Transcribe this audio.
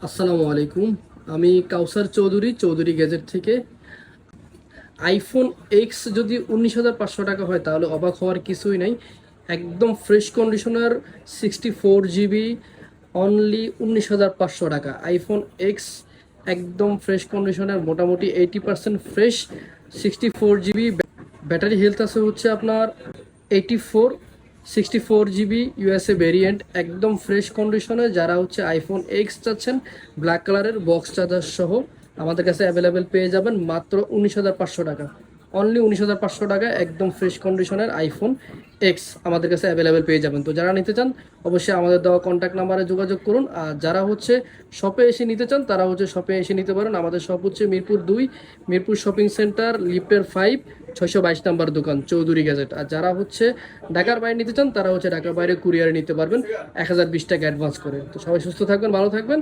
আসসালামু আলাইকুম। আমি কাউসার চৌধুরী, চৌধুরী গ্যাজেট থেকে। আইফোন এক্স যদি 19,500 টাকা হয় তাহলে অবাক হওয়ার কিছুই নাই। একদম ফ্রেশ কন্ডিশনার 64 জিবি, অনলি 19,500 টাকা আইফোন এক্স। একদম ফ্রেশ কন্ডিশনার, মোটামুটি 80% ফ্রেশ। 64 জিবি ব্যাটারি হেলথ আছে হচ্ছে আপনার 84। 64 জিবি ইউএসএ ভেরিয়েন্ট, একদম ফ্রেশ কন্ডিশনে। যারা হচ্ছে আইফোন এক্স চাচ্ছেন ব্ল্যাক কালারের বক্স চার্জার সহ, আমাদের কাছে অ্যাভেলেবেল পেয়ে যাবেন মাত্র 19,500 টাকা। অনলি 19,500 টাকা একদম ফ্রেশ কন্ডিশনের আইফোন এক্স আমাদের কাছে অ্যাভেলেবেল পেয়ে যাবেন। তো যারা নিতে চান অবশ্যই আমাদের দেওয়া কন্ট্যাক্ট নাম্বারে যোগাযোগ করুন। আর যারা হচ্ছে শপে এসে নিতে চান তারা হচ্ছে শপে এসে নিতে পারেন। আমাদের শপ হচ্ছে মিরপুর 2, মিরপুর শপিং সেন্টার, লিফটের 5, 622 নাম্বার দোকান, চৌধুরী গ্যাজেট। আর যারা হচ্ছে ঢাকার বাইরে নিতে চান তারা হচ্ছে ঢাকার বাইরে কুরিয়ারে নিতে পারবেন 1,020 টাকা অ্যাডভান্স করে। তো সবাই সুস্থ থাকবেন, ভালো থাকবেন।